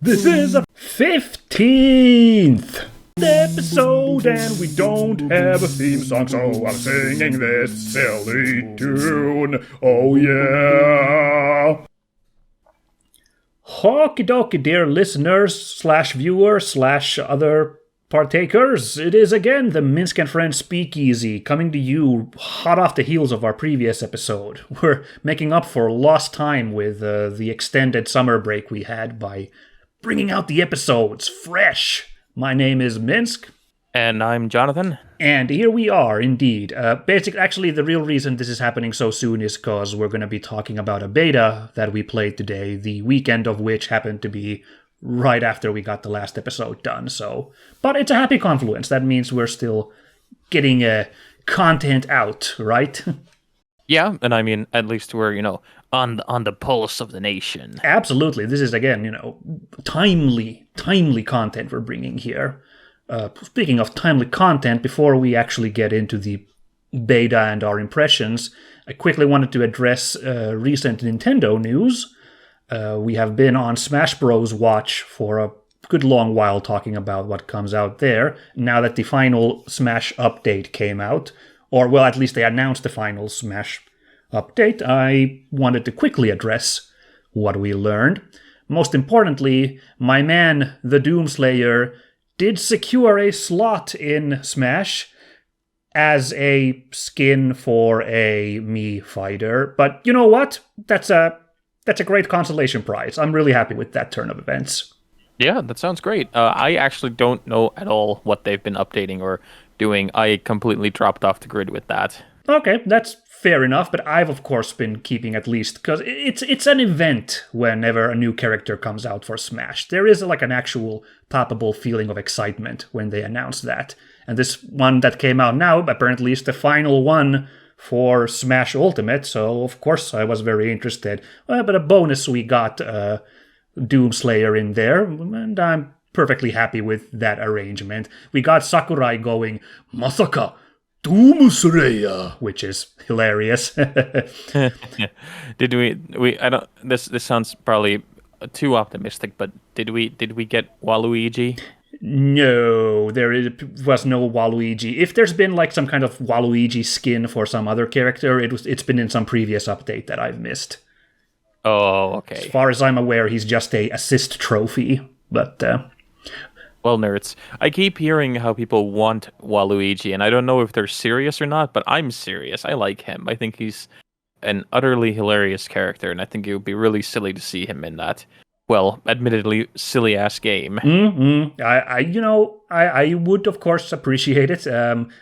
This is the 15th episode and we don't have a theme song, so I'm singing this silly tune. Oh yeah! Okie dokie, dear listeners slash viewers slash other partakers. It is again the Minsk and Friends Speakeasy coming to you hot off the heels of our previous episode. We're making up for lost time with the extended summer break we had by bringing out the episodes fresh. My name is Minsk. And I'm Jonathan. And here we are, indeed. Actually, the real reason this is happening so soon is because we're going to be talking about a beta that we played today, the weekend of which happened to be right after we got the last episode done. But it's a happy confluence. That means we're still getting content out, right? Yeah, and I mean, at least we're, on the pulse of the nation. Absolutely. This is, again, timely content we're bringing here. Speaking of timely content, before we actually get into the beta and our impressions, I quickly wanted to address recent Nintendo news. We have been on Smash Bros. Watch for a good long while talking about what comes out there. Now that the final Smash update came out, or well, at least they announced the final Smash update, I wanted to quickly address what we learned. Most importantly, my man, the Doomslayer, did secure a slot in Smash as a skin for a Mii fighter. But you know what? That's a great consolation prize. I'm really happy with that turn of events. Yeah, that sounds great. I actually don't know at all what they've been updating or doing. I completely dropped off the grid with that. Okay, that's fair enough, but I've of course been keeping at least, because it's an event whenever a new character comes out for Smash. There is like an actual palpable feeling of excitement when they announce that. And this one that came out now apparently is the final one for Smash Ultimate, so of course I was very interested. But a bonus, we got Doomslayer in there, and I'm perfectly happy with that arrangement. We got Sakurai going, Masaka! Doomslayer, which is hilarious. Did we I don't this sounds probably too optimistic, but did we get Waluigi? No, was no Waluigi. If there's been like some kind of Waluigi skin for some other character, it's been in some previous update that I've missed. Oh, okay. As far as I'm aware, he's just a assist trophy, but well, nerds, I keep hearing how people want Waluigi, and I don't know if they're serious or not, but I'm serious. I like him. I think he's an utterly hilarious character, and I think it would be really silly to see him in that, well, admittedly, silly-ass game. Mm-hmm. I would, of course, appreciate it.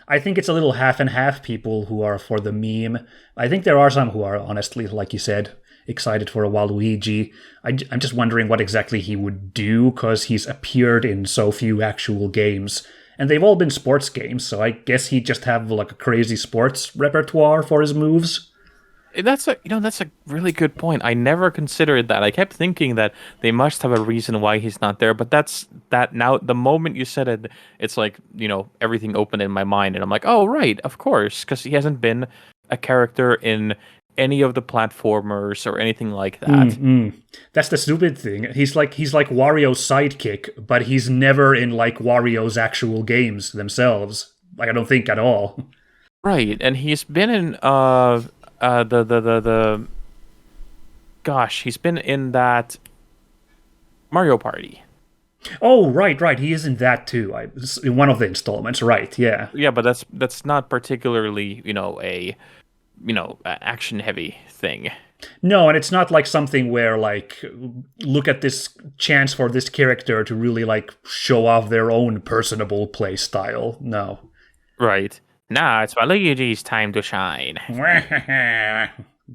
I think it's a little half and half people who are for the meme. I think there are some who are, honestly, like you said, excited for a Waluigi. I'm just wondering what exactly he would do, because he's appeared in so few actual games. And they've all been sports games, so I guess he'd just have like a crazy sports repertoire for his moves. That's a really good point. I never considered that. I kept thinking that they must have a reason why he's not there, but now the moment you said it, it's like, everything opened in my mind, and I'm like, oh, right, of course, because he hasn't been a character in any of the platformers or anything like that. Mm-hmm. That's the stupid thing. He's like Wario's sidekick, but he's never in like Wario's actual games themselves. Like, I don't think at all. Right, and he's been in he's been in that Mario Party. Oh, right. He is in that too. In one of the installments, right? Yeah. Yeah, but that's not particularly, a action heavy thing. No, and it's not like something where like, look at this chance for this character to really like show off their own personable play style. No. Right. Nah, it's Waluigi's time to shine.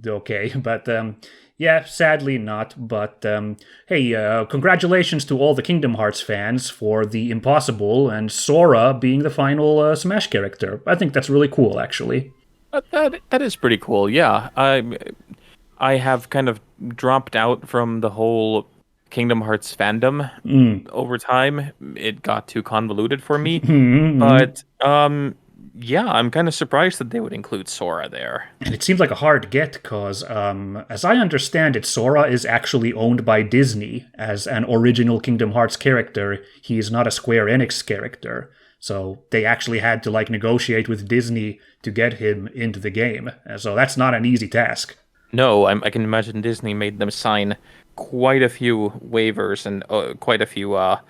Okay, but yeah, sadly not. But hey, congratulations to all the Kingdom Hearts fans for the Impossible and Sora being the final Smash character. I think that's really cool, actually. That is pretty cool. Yeah, I have kind of dropped out from the whole Kingdom Hearts fandom over time. It got too convoluted for me, but Yeah, I'm kind of surprised that they would include Sora there. And it seems like a hard get because, as I understand it, Sora is actually owned by Disney as an original Kingdom Hearts character. He is not a Square Enix character. So they actually had to like negotiate with Disney to get him into the game. So that's not an easy task. No, I can imagine Disney made them sign quite a few waivers and quite a few, uh,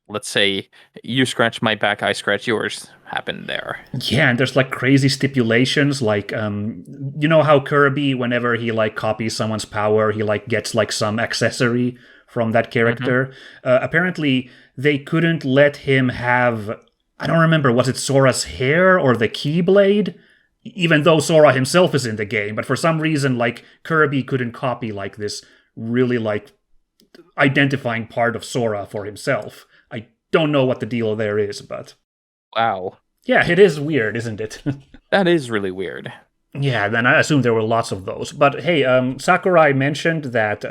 let's say, you scratch my back, I scratch yours happened there. Yeah, and there's like crazy stipulations, like you know how Kirby, whenever he like copies someone's power, he like gets like some accessory from that character. Apparently, they couldn't let him have. I don't remember, was it Sora's hair or the Keyblade? Even though Sora himself is in the game, but for some reason, like Kirby couldn't copy like this really like identifying part of Sora for himself. I don't know what the deal there is, but Wow. yeah, it is weird, isn't it? That is really weird. Yeah, then I assume there were lots of those. But hey, Sakurai mentioned that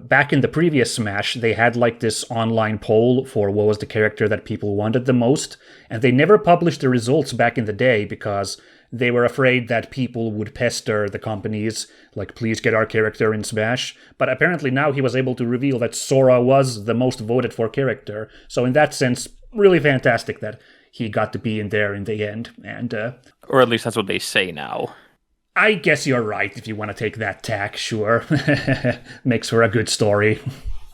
back in the previous Smash, they had like this online poll for what was the character that people wanted the most, and they never published the results back in the day because they were afraid that people would pester the companies, like, please get our character in Smash. But apparently now he was able to reveal that Sora was the most voted for character. So in that sense, really fantastic that he got to be in there in the end. And Or at least that's what they say now. I guess you're right if you want to take that tack, sure. Makes for a good story.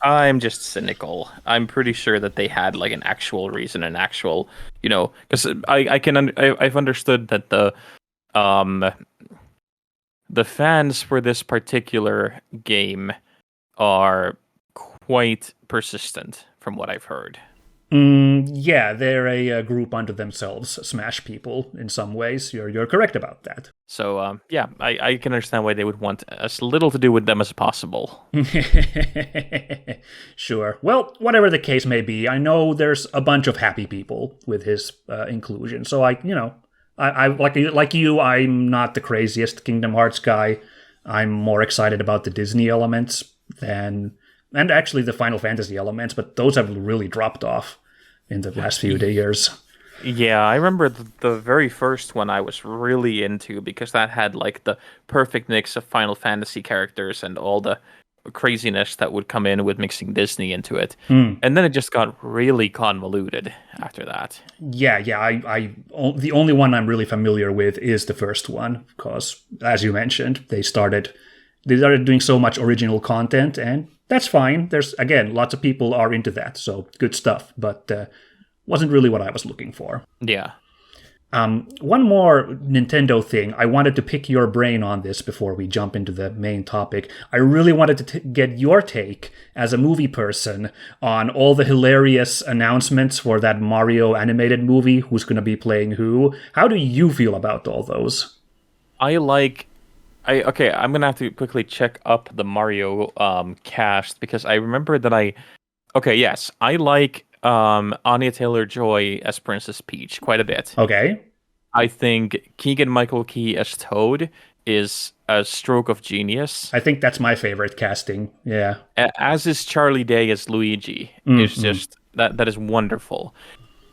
I'm just cynical. I'm pretty sure that they had like an actual reason, an actual, because I've understood that um the fans for this particular game are quite persistent, from what I've heard. Yeah, they're a group unto themselves, Smash people, in some ways. You're correct about that. So yeah, I can understand why they would want as little to do with them as possible. Sure. Well, whatever the case may be, I know there's a bunch of happy people with his inclusion. So I like you, I'm not the craziest Kingdom Hearts guy. I'm more excited about the Disney elements and actually the Final Fantasy elements, but those have really dropped off in the last few years. Yeah, I remember the very first one I was really into because that had like the perfect mix of Final Fantasy characters and all the craziness that would come in with mixing Disney into it. And then it just got really convoluted after that. Yeah. The only one I'm really familiar with is the first one because, as you mentioned, they started doing so much original content, and that's fine. There's, again, lots of people are into that, so good stuff, but wasn't really what I was looking for. Yeah. One more Nintendo thing. I wanted to pick your brain on this before we jump into the main topic. I really wanted to get your take as a movie person on all the hilarious announcements for that Mario animated movie, who's going to be playing who. How do you feel about all those? Okay, I'm gonna have to quickly check up the Mario cast because I remember that yes, I like Anya Taylor-Joy as Princess Peach quite a bit. Okay. I think Keegan-Michael Key as Toad is a stroke of genius. I think that's my favorite casting. Yeah. As is Charlie Day as Luigi. It's just that is wonderful.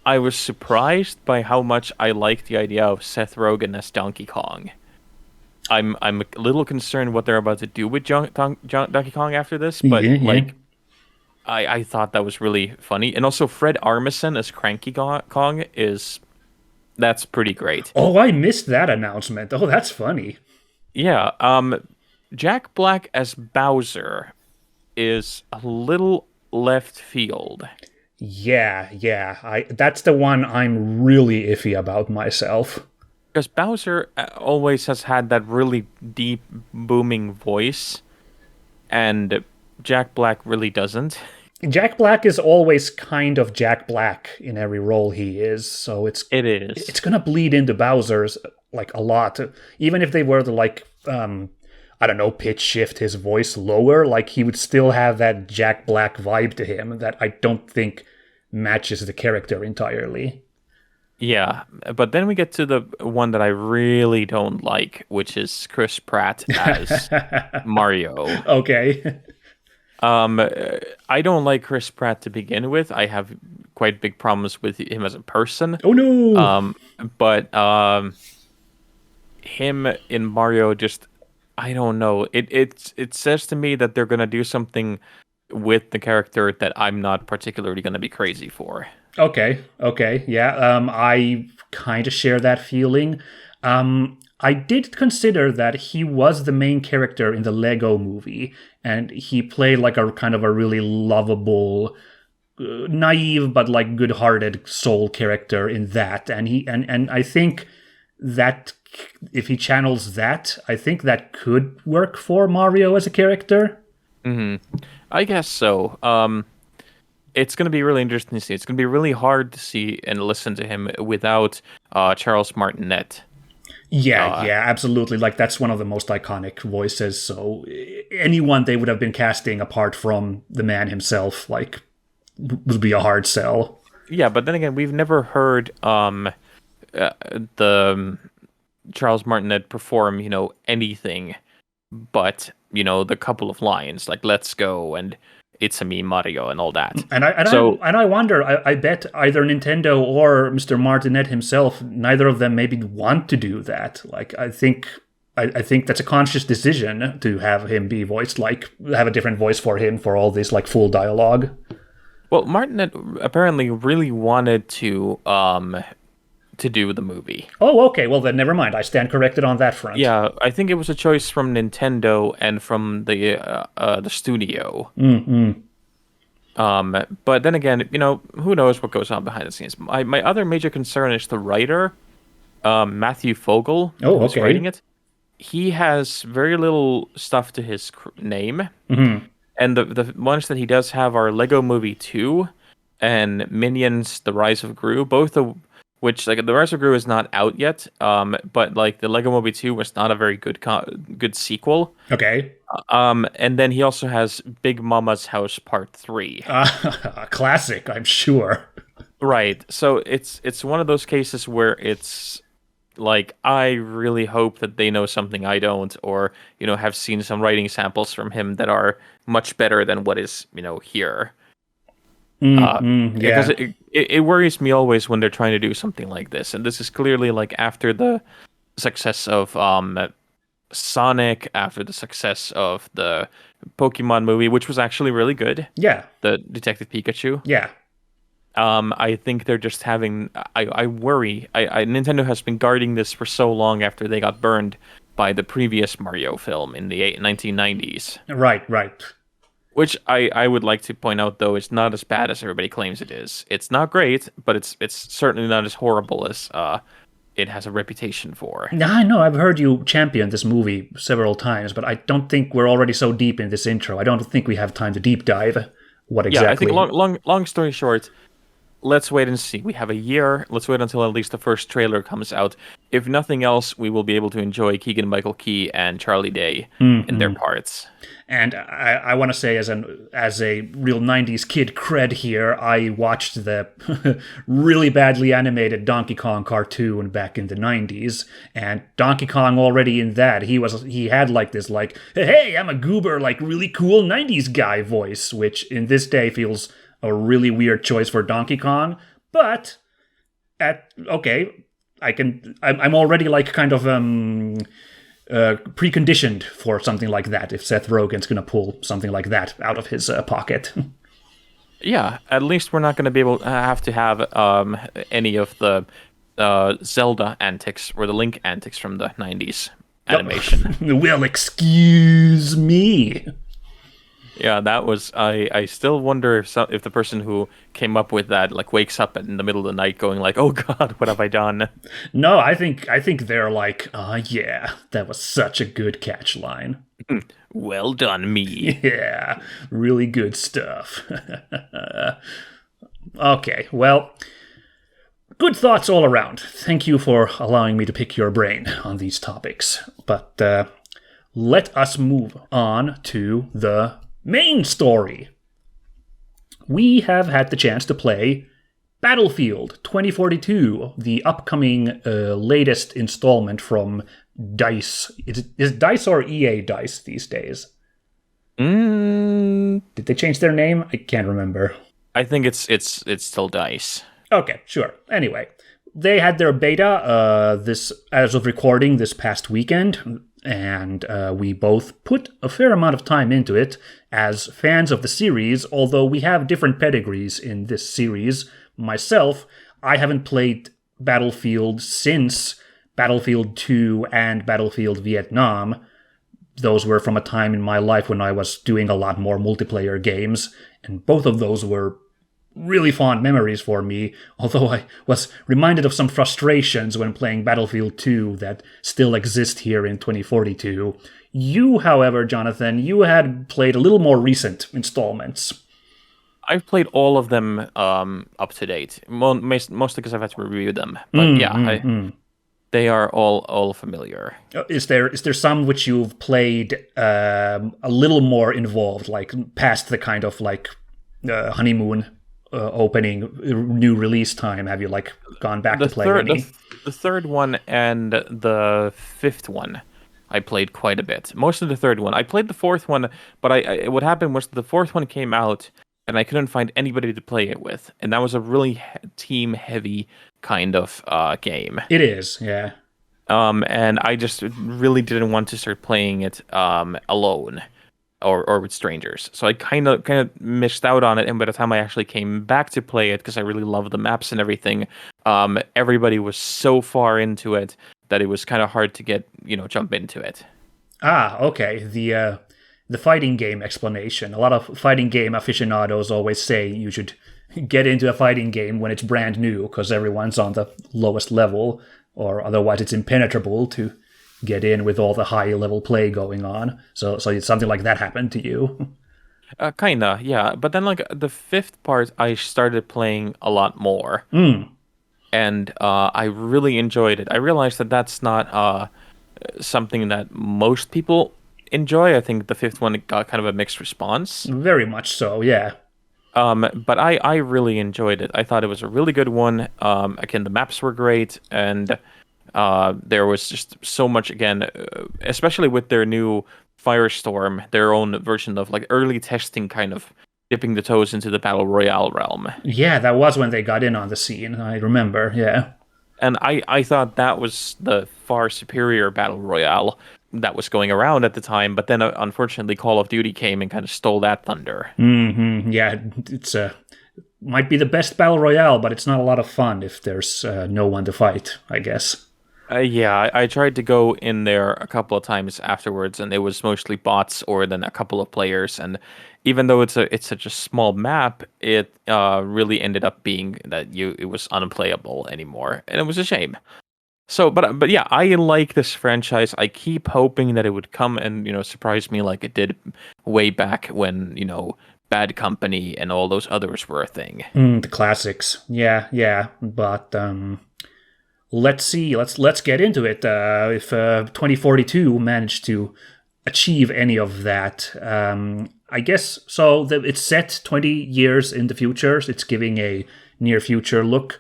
I was surprised by how much I liked the idea of Seth Rogen as Donkey Kong. I'm a little concerned what they're about to do with Donkey Kong after this, but I thought that was really funny. And also Fred Armisen as Cranky Kong that's pretty great. Oh, I missed that announcement. Oh, that's funny. Yeah, Jack Black as Bowser is a little left field. Yeah. That's the one I'm really iffy about myself. Because Bowser always has had that really deep, booming voice, and Jack Black really doesn't. Jack Black is always kind of Jack Black in every role he is, so it's gonna bleed into Bowser's like a lot. Even if they were to like I don't know, pitch shift his voice lower, like he would still have that Jack Black vibe to him that I don't think matches the character entirely. Yeah, but then we get to the one that I really don't like, which is Chris Pratt as Mario. Okay. I don't like Chris Pratt to begin with. I have quite big problems with him as a person. Oh no! But him in Mario just, I don't know. It says to me that they're gonna do something with the character that I'm not particularly gonna be crazy for. Okay, yeah. I kind of share that feeling. I did consider that he was the main character in the Lego movie, and he played like a kind of a really lovable, naive but like good-hearted soul character in that. And and I think that if he channels that, I think that could work for Mario as a character. I guess so. It's going to be really interesting to see. It's going to be really hard to see and listen to him without Charles Martinet. Yeah, absolutely. Like that's one of the most iconic voices. So anyone they would have been casting apart from the man himself, like, would be a hard sell. Yeah, but then again, we've never heard the Charles Martinet perform, anything but, the couple of lines like "Let's go" and "It's a me, Mario" and all that. I wonder. I bet either Nintendo or Mr. Martinet himself, neither of them maybe want to do that. Like I think that's a conscious decision to have him be voiced, like have a different voice for him for all this like full dialogue. Well, Martinet apparently really wanted to do the movie. Oh, okay. Well, then never mind. I stand corrected on that front. Yeah, I think it was a choice from Nintendo and from the studio. Mm-hmm. But then again, who knows what goes on behind the scenes. My other major concern is the writer, Matthew Fogel, who's writing it. He has very little stuff to his name. Mm-hmm. And the ones that he does have are Lego Movie 2 and Minions: The Rise of Gru, both of which, like, The Rise of Gru is not out yet, but like the Lego Movie 2 was not a very good sequel. Okay. And then he also has Big Mama's House Part 3. A classic, I'm sure. Right. So it's one of those cases where it's like, I really hope that they know something I don't, or, have seen some writing samples from him that are much better than what is, here. Because it worries me always when they're trying to do something like this. And this is clearly like after the success of Sonic, after the success of the Pokemon movie, which was actually really good. Yeah. The Detective Pikachu. Yeah. I think they're just having... I worry. Nintendo has been guarding this for so long after they got burned by the previous Mario film in the 1990s. Right. Which I would like to point out, though, is not as bad as everybody claims it is. It's not great, but it's certainly not as horrible as it has a reputation for. I know, I've heard you champion this movie several times, but I don't think we're already so deep in this intro. I don't think we have time to deep dive. What exactly? Yeah, I think long story short, let's wait and see. We have a year. Let's wait until at least the first trailer comes out. If nothing else, we will be able to enjoy Keegan-Michael Key and Charlie Day in their parts. And I want to say, as a real 90s kid cred here, I watched the really badly animated Donkey Kong cartoon back in the 90s, and Donkey Kong already in that, he had like this like, hey, I'm a goober, like really cool 90s guy voice, which in this day feels a really weird choice for Donkey Kong, but I'm already like kind of preconditioned for something like that if Seth Rogen's gonna pull something like that out of his pocket. Yeah, at least we're not going to be able to have any of the Zelda antics or the Link antics from the 90s animation. Well, excuse me. Yeah, that was... I still wonder if the person who came up with that like wakes up in the middle of the night going like, oh god, what have I done? No, I think they're like, yeah, that was such a good catch line. Well done, me. Yeah, really good stuff. Okay, well, good thoughts all around. Thank you for allowing me to pick your brain on these topics. But let us move on to the main story. We have had the chance to play Battlefield 2042, the upcoming latest installment from DICE. Is it DICE or EA DICE these days? Did they change their name? I can't remember. I think it's still DICE. Okay, sure. Anyway, they had their beta this as of recording this past weekend, and we both put a fair amount of time into it as fans of the series. Although we have different pedigrees in this series. Myself, I haven't played Battlefield since Battlefield 2 and Battlefield Vietnam. Those were from a time in my life when I was doing a lot more multiplayer games, and both of those were really fond memories for me, although I was reminded of some frustrations when playing Battlefield 2 that still exist here in 2042. You, however, Jonathan, you had played a little more recent installments. I've played all of them up to date, mostly because I've had to review them. But they are all familiar. Is there some which you've played a little more involved, like past the kind of like honeymoon opening new release time? Have you like gone back to play any? The third one and the fifth one, I played quite a bit. Most of the third one. I played the fourth one, but what happened was the fourth one came out and I couldn't find anybody to play it with, and that was a really team heavy kind of game. It is, yeah. And I just really didn't want to start playing it alone or with strangers. So I kind of missed out on it. And by the time I actually came back to play it, because I really love the maps and everything, everybody was so far into it that it was kind of hard to jump into it. Ah, okay. The fighting game explanation. A lot of fighting game aficionados always say you should get into a fighting game when it's brand new because everyone's on the lowest level, or otherwise it's impenetrable to get in with all the high level play going on. So something like that happened to you. Kinda, yeah. But then like the fifth part, I started playing a lot more, and I really enjoyed it. I realized that that's not something that most people enjoy. I think the fifth one got kind of a mixed response. Very much so, yeah. But I really enjoyed it. I thought it was a really good one. Again, the maps were great, and there was just so much, again, especially with their new Firestorm, their own version of like early testing, kind of dipping the toes into the Battle Royale realm. Yeah, that was when they got in on the scene, I remember, yeah. And I thought that was the far superior Battle Royale that was going around at the time, but then unfortunately Call of Duty came and kind of stole that thunder. Mm-hmm. Yeah, it's might be the best Battle Royale, but it's not a lot of fun if there's no one to fight, I guess. Yeah, I tried to go in there a couple of times afterwards, and it was mostly bots or then a couple of players. And even though it's such a small map, it really ended up being that it was unplayable anymore, and it was a shame. So, but yeah, I like this franchise. I keep hoping that it would come and surprise me like it did way back when Bad Company and all those others were a thing. The classics, yeah. But let's see. Let's get into it. If 2042 managed to achieve any of that, I guess so. It's set 20 years in the future. It's giving a near future look.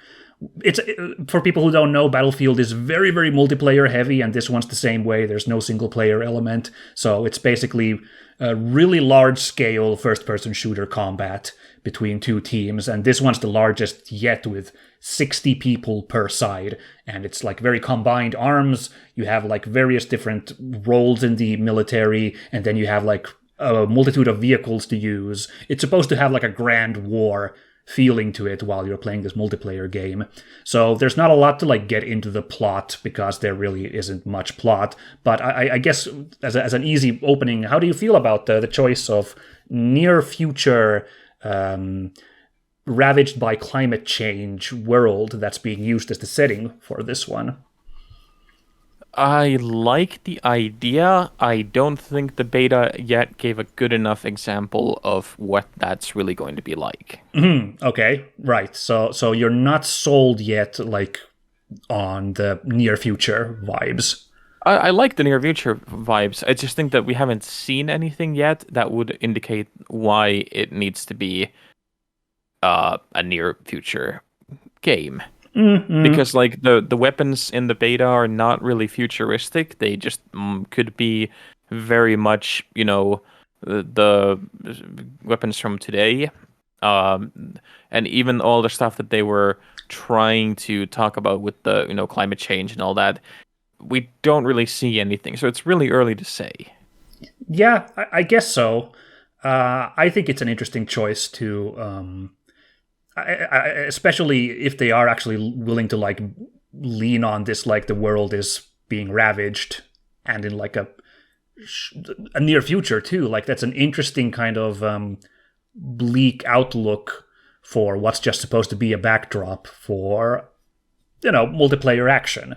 It's for people who don't know, Battlefield is very, very multiplayer heavy, and this one's the same way. There's no single player element, so it's basically a really large scale first person shooter combat between two teams, and this one's the largest yet with 60 people per side, and it's like very combined arms. You have like various different roles in the military, and then you have like a multitude of vehicles to use. It's supposed to have like a grand war feeling to it while you're playing this multiplayer game. So there's not a lot to like get into the plot because there really isn't much plot. But I guess as an easy opening, how do you feel about the choice of near future ravaged by climate change world that's being used as the setting for this one? I like the idea. I don't think the beta yet gave a good enough example of what that's really going to be like. Okay, right. So you're not sold yet, like, on the near future vibes. I like the near future vibes. I just think that we haven't seen anything yet that would indicate why it needs to be a near future game. Mm-hmm. Because like the weapons in the beta are not really futuristic. They just could be very much, the weapons from today. and even all the stuff that they were trying to talk about with the climate change and all that, we don't really see anything. So it's really early to say. Yeah, I guess so. I think it's an interesting choice to, especially if they are actually willing to like lean on this, like the world is being ravaged, and in like a near future too. Like that's an interesting kind of bleak outlook for what's just supposed to be a backdrop for multiplayer action.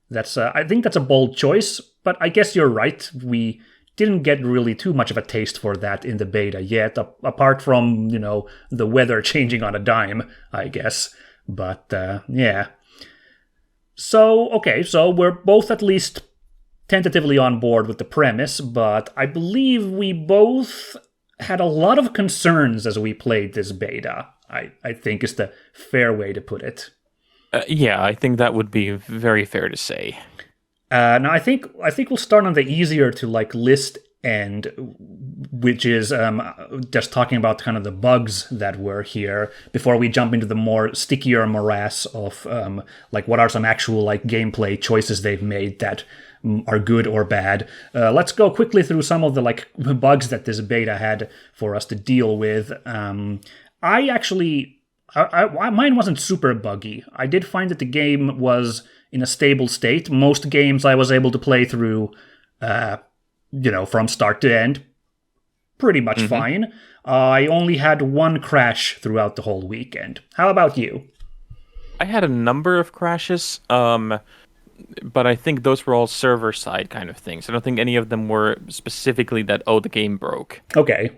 That's I think that's a bold choice, but I guess you're right. We didn't get really too much of a taste for that in the beta yet, apart from the weather changing on a dime, I guess. But yeah. So okay, so we're both at least tentatively on board with the premise, but I believe we both had a lot of concerns as we played this beta. I think is the fair way to put it. Yeah, I think that would be very fair to say. Now I think we'll start on the easier to like list end, which is just talking about kind of the bugs that were here before we jump into the more stickier morass of like what are some actual like gameplay choices they've made that are good or bad. Let's go quickly through some of the like bugs that this beta had for us to deal with. I actually, mine wasn't super buggy. I did find that the game was in a stable state. Most games I was able to play through, from start to end, pretty much fine. I only had one crash throughout the whole weekend. How about you? I had a number of crashes, but I think those were all server-side kind of things. I don't think any of them were specifically that, oh, the game broke. Okay.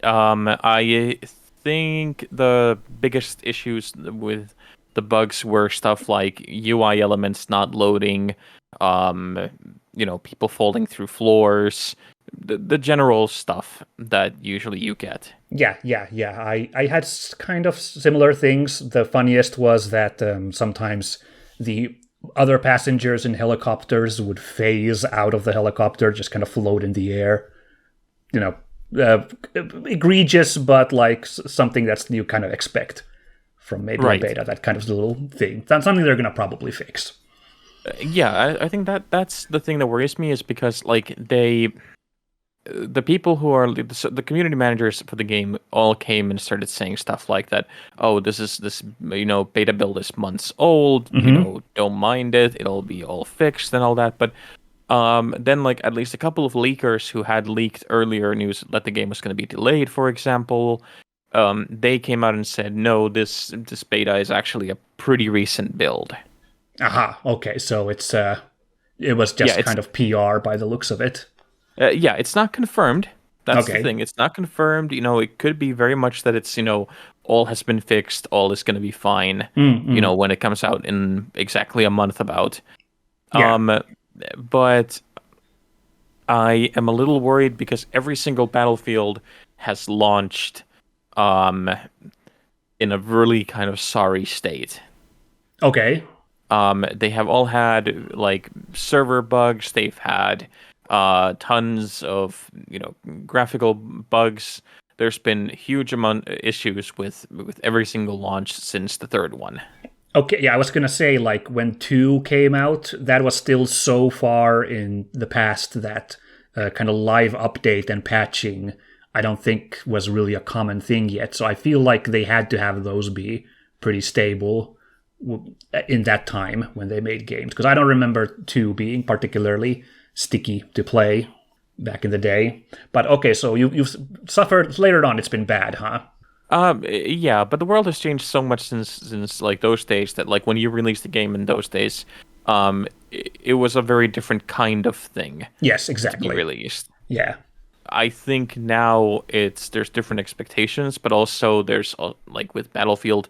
I think the biggest issues with the bugs were stuff like UI elements not loading, people falling through floors, the general stuff that usually you get. Yeah. I had kind of similar things. The funniest was that sometimes the other passengers in helicopters would phase out of the helicopter, just kind of float in the air. Egregious, but like something that's you kind of expect from maybe a beta, that kind of little thing. That's something they're going to probably fix. Yeah, I think that's the thing that worries me, is because like the people who are the community managers for the game all came and started saying stuff like that. Oh, this beta build is months old. Don't mind it. It'll be all fixed and all that. But then like at least a couple of leakers who had leaked earlier news that the game was going to be delayed, for example, they came out and said, no, this beta is actually a pretty recent build. Aha. Okay, so it was just kind of PR by the looks of it. Yeah, it's not confirmed. That's Okay. the thing. It's not confirmed. It could be very much that it's, all has been fixed. All is going to be fine, when it comes out in exactly a month about. Yeah. But I am a little worried because every single Battlefield has launched in a really kind of sorry state. Okay. They have all had like server bugs. They've had tons of graphical bugs. There's been huge amount of issues with every single launch since the third one. Okay, yeah, I was gonna say, like, when 2 came out, that was still so far in the past that kind of live update and patching, I don't think was really a common thing yet. So I feel like they had to have those be pretty stable in that time when they made games. Because I don't remember 2 being particularly sticky to play back in the day. But okay, so you've suffered later on. It's been bad, huh? Yeah, but the world has changed so much since like those days that like when you released the game in those days, it was a very different kind of thing. Yes, exactly. To be released. Yeah. I think now there's different expectations, but also there's like with Battlefield,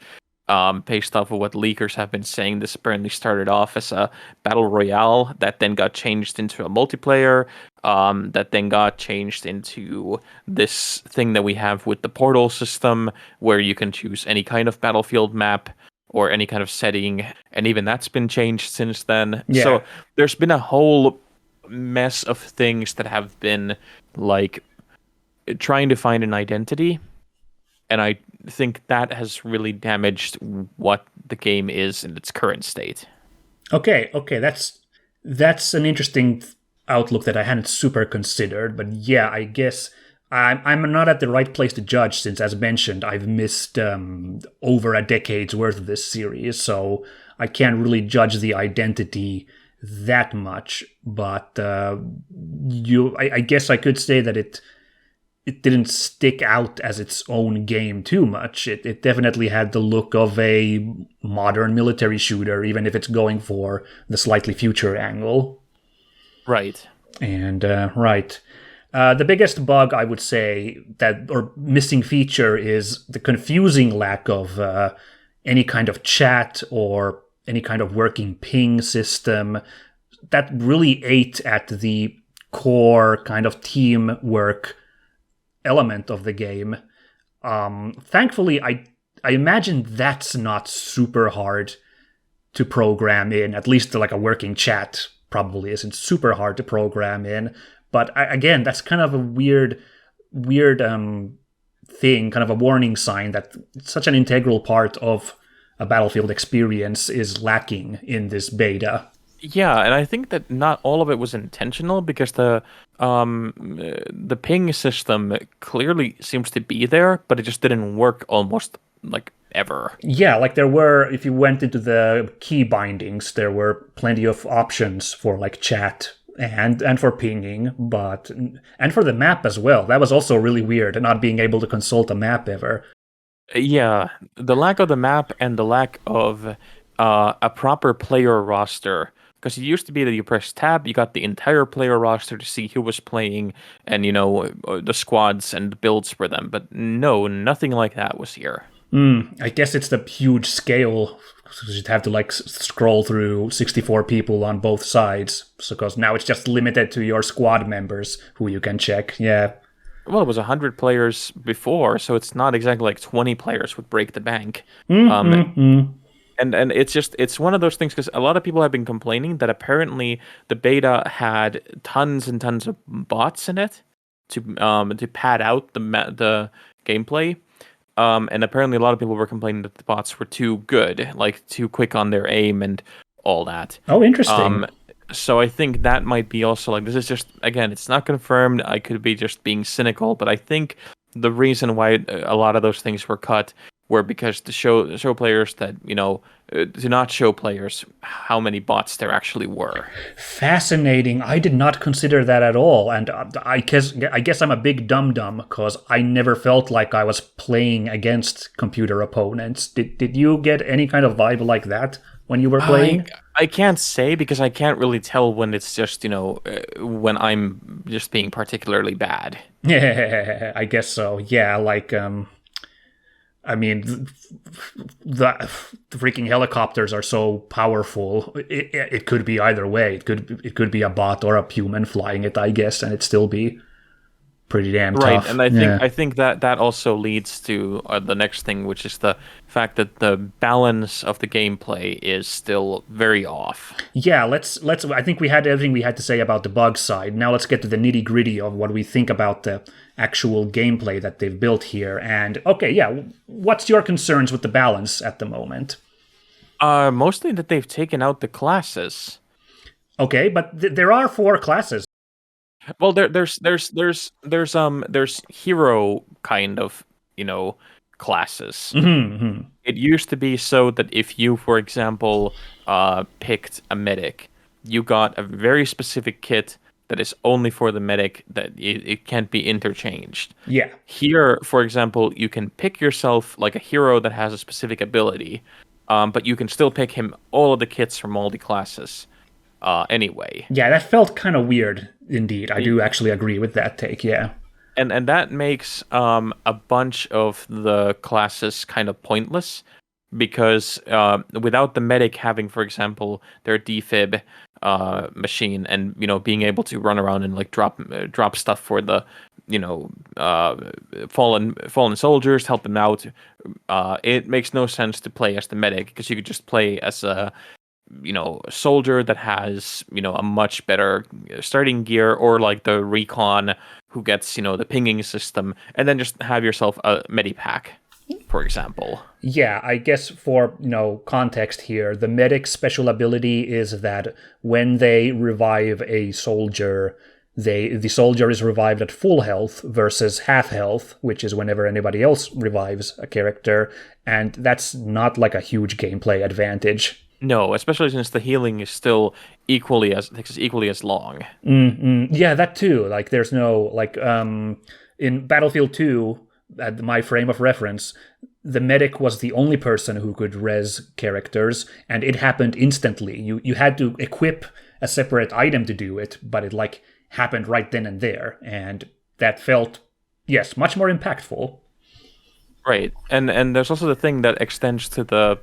based off of what leakers have been saying, this apparently started off as a battle royale that then got changed into a multiplayer, that then got changed into this thing that we have with the portal system, where you can choose any kind of Battlefield map or any kind of setting, and even that's been changed since then. Yeah. So there's been a whole mess of things that have been like trying to find an identity. and I think that has really damaged what the game is in its current state. Okay, that's an interesting outlook that I hadn't super considered. But yeah, I guess I'm not at the right place to judge since, as mentioned, I've missed over a decade's worth of this series, so I can't really judge the identity that much. But I guess I could say that it didn't stick out as its own game too much. It definitely had the look of a modern military shooter, even if it's going for the slightly future angle. Right. And right. The biggest bug, I would say, that or missing feature is the confusing lack of any kind of chat or any kind of working ping system. That really ate at the core kind of teamwork element of the game. Thankfully, I imagine that's not super hard to program in. At least like a working chat probably isn't super hard to program in. But again, that's kind of a weird thing, kind of a warning sign that such an integral part of a Battlefield experience is lacking in this beta. Yeah, and I think that not all of it was intentional because the ping system clearly seems to be there, but it just didn't work almost like ever. Yeah, like there were, if you went into the key bindings, there were plenty of options for like chat and for pinging, but and for the map as well. That was also really weird, not being able to consult a map ever. Yeah, the lack of the map and the lack of a proper player roster. Because it used to be that you press tab, you got the entire player roster to see who was playing and, the squads and builds for them. But no, nothing like that was here. I guess it's the huge scale, because you'd have to like scroll through 64 people on both sides. So, because now it's just limited to your squad members who you can check. Yeah. Well, it was 100 players before, so it's not exactly like 20 players would break the bank. And it's one of those things because a lot of people have been complaining that apparently the beta had tons and tons of bots in it to pad out the gameplay. And apparently a lot of people were complaining that the bots were too good, like too quick on their aim and all that. Oh, interesting. So I think that might be also like, this is just, again, it's not confirmed. I could be just being cynical, but I think the reason why a lot of those things were cut were because to show players that, do not show players how many bots there actually were. Fascinating. I did not consider that at all, and I guess I'm a big dum-dum because I never felt like I was playing against computer opponents. Did you get any kind of vibe like that when you were playing? I can't say because I can't really tell when it's just, when I'm just being particularly bad. Yeah, I guess so. Yeah, like I mean, the freaking helicopters are so powerful. It could be either way. It could be a bot or a human flying it, I guess, and it'd still be pretty damn tough. Right, and I think that also leads to the next thing, which is the fact that the balance of the gameplay is still very off. Yeah, let's. I think we had everything we had to say about the bug side. Now let's get to the nitty gritty of what we think about the actual gameplay that they've built here. And okay, yeah, what's your concerns with the balance at the moment? Mostly that they've taken out the classes. Okay, but there are 4 classes. Well, there's hero kind of classes. Mm-hmm. It used to be so that if you, for example, picked a medic, you got a very specific kit that is only for the medic, that it can't be interchanged. Yeah. Here, for example, you can pick yourself like a hero that has a specific ability, but you can still pick him all of the kits from all the classes. Anyway. Yeah, that felt kind of weird, indeed. I do actually agree with that take, yeah. And that makes a bunch of the classes kind of pointless, because without the medic having, for example, their defib machine and, being able to run around and like drop stuff for the, fallen soldiers, help them out, it makes no sense to play as the medic, because you could just play as a soldier that has, a much better starting gear, or like the recon who gets, the pinging system, and then just have yourself a medipack, for example. Yeah, I guess for, context here, the medic's special ability is that when they revive a soldier, the soldier is revived at full health versus half health, which is whenever anybody else revives a character, and that's not like a huge gameplay advantage. No, especially since the healing is still takes equally as long. Yeah, that too. Like, there's no in Battlefield 2, at my frame of reference, the medic was the only person who could res characters, and it happened instantly. You had to equip a separate item to do it, but it happened right then and there, and that felt, yes, much more impactful. Right, and there's also the thing that extends to the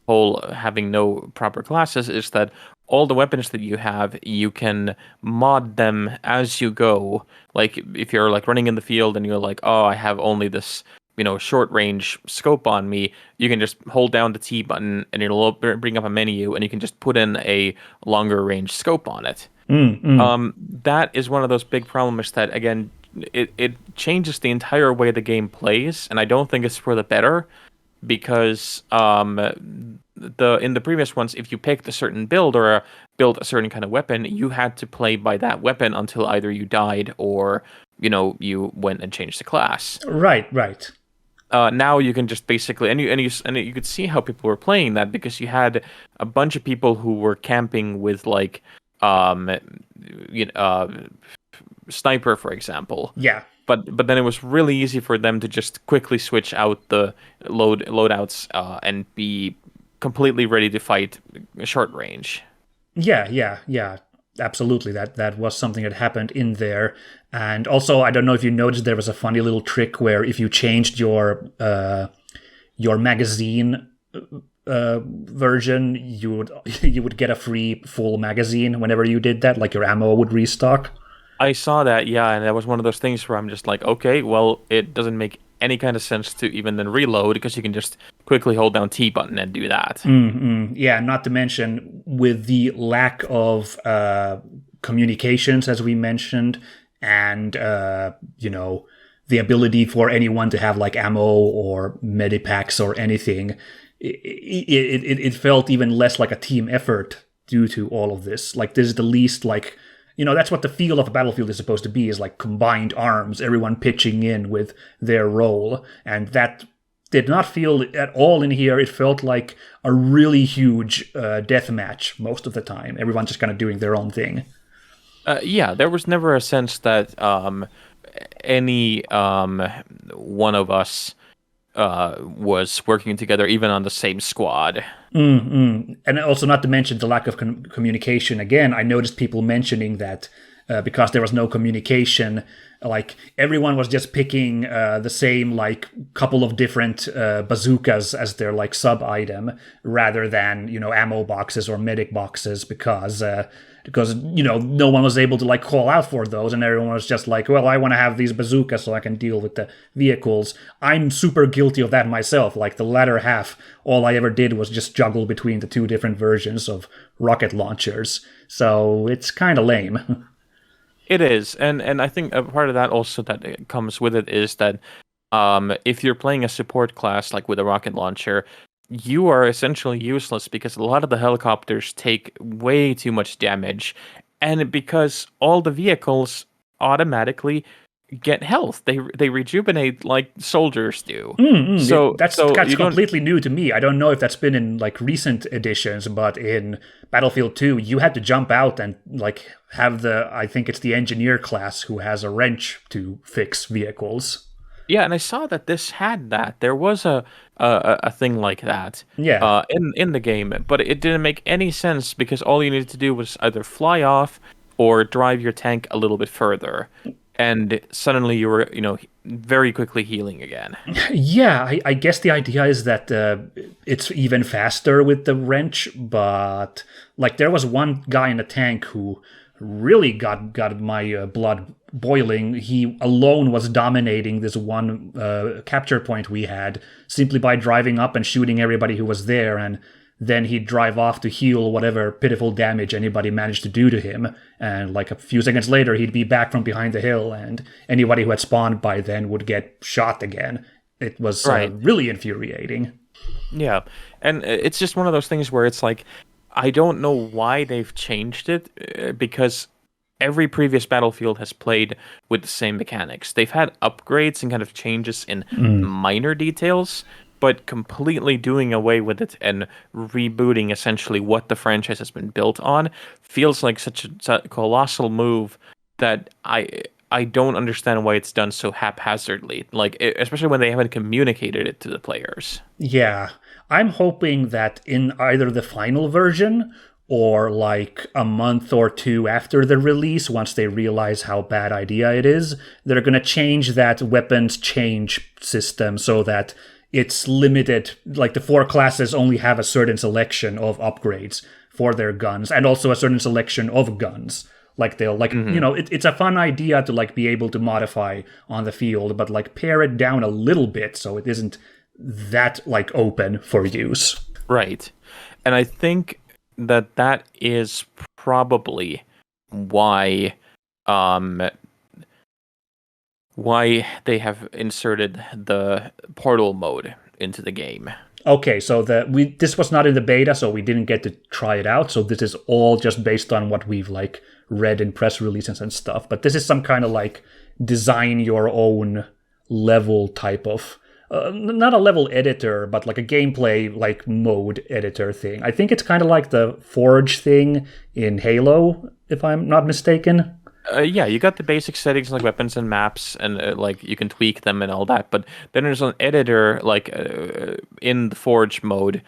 whole having no proper classes, is that all the weapons that you have, you can mod them as you go. Like, if you're running in the field and you're like, oh, I have only this short range scope on me, you can just hold down the T button and it'll bring up a menu, and you can just put in a longer range scope on it. That is one of those big problems that, again, it changes the entire way the game plays, and I don't think it's for the better, because in the previous ones, if you picked a certain build or built a certain kind of weapon, you had to play by that weapon until either you died or you went and changed the class. Right. Now you can just basically, and you could see how people were playing that, because you had a bunch of people who were camping with sniper, for example. Yeah. But then it was really easy for them to just quickly switch out the loadouts and be completely ready to fight short range. Yeah. Absolutely. That was something that happened in there. And also, I don't know if you noticed, there was a funny little trick where if you changed your magazine version, you would get a free full magazine whenever you did that, like your ammo would restock. I saw that, yeah, and that was one of those things where I'm just like, okay, well, it doesn't make any kind of sense to even then reload, because you can just quickly hold down T button and do that. Yeah, not to mention, with the lack of communications, as we mentioned, and the ability for anyone to have ammo or medipacks or anything, it felt even less like a team effort due to all of this. This is the least that's what the feel of a Battlefield is supposed to be, is combined arms, everyone pitching in with their role. And that did not feel at all in here. It felt like a really huge death match most of the time. Everyone just kind of doing their own thing. Yeah, there was never a sense that any one of us was working together, even on the same squad. And also, not to mention the lack of communication. Again, I noticed people mentioning that because there was no communication, everyone was just picking the same couple of different bazookas as their sub item, rather than ammo boxes or medic boxes, because no one was able to call out for those, and everyone was just well, I want to have these bazookas so I can deal with the vehicles. I'm super guilty of that myself. The latter half, all I ever did was just juggle between the two different versions of rocket launchers, so it's kind of lame. It is, and I think a part of that also that comes with it is that if you're playing a support class with a rocket launcher, you are essentially useless, because a lot of the helicopters take way too much damage, and because all the vehicles automatically get health, they rejuvenate like soldiers do. That's completely new to me. I don't know if that's been in recent editions, but in Battlefield 2, you had to jump out and have I think it's the engineer class who has a wrench to fix vehicles. Yeah, and I saw that this had that. There was a thing like that. Yeah. In the game, but it didn't make any sense, because all you needed to do was either fly off or drive your tank a little bit further, and suddenly you were very quickly healing again. Yeah, I guess the idea is that it's even faster with the wrench, but there was one guy in the tank who really got my blood boiling. He alone was dominating this one capture point we had, simply by driving up and shooting everybody who was there, and then he'd drive off to heal whatever pitiful damage anybody managed to do to him. And like a few seconds later, he'd be back from behind the hill, and anybody who had spawned by then would get shot again. It was really infuriating. Yeah, and it's just one of those things where it's like, I don't know why they've changed it, because every previous Battlefield has played with the same mechanics. They've had upgrades and kind of changes in minor details, but completely doing away with it and rebooting essentially what the franchise has been built on feels like such a colossal move that I don't understand why it's done so haphazardly, like especially when they haven't communicated it to the players. Yeah, I'm hoping that in either the final version or like a month or two after the release, once they realize how bad idea it is, they're going to change that weapons change system so that it's limited. Like the 4 classes only have a certain selection of upgrades for their guns, and also a certain selection of guns. Like they'll it's a fun idea to like be able to modify on the field, but like pare it down a little bit so it isn't that like open for use. Right. And I think that is probably why they have inserted the portal mode into the game. Okay, so this was not in the beta, so we didn't get to try it out. So this is all just based on what we've like read in press releases and stuff. But this is some kind of like design your own level type of, not a level editor, but like a gameplay like mode editor thing. I think it's kind of like the Forge thing in Halo, if I'm not mistaken. Yeah, you got the basic settings like weapons and maps, and like you can tweak them and all that. But then there's an editor like in the Forge mode,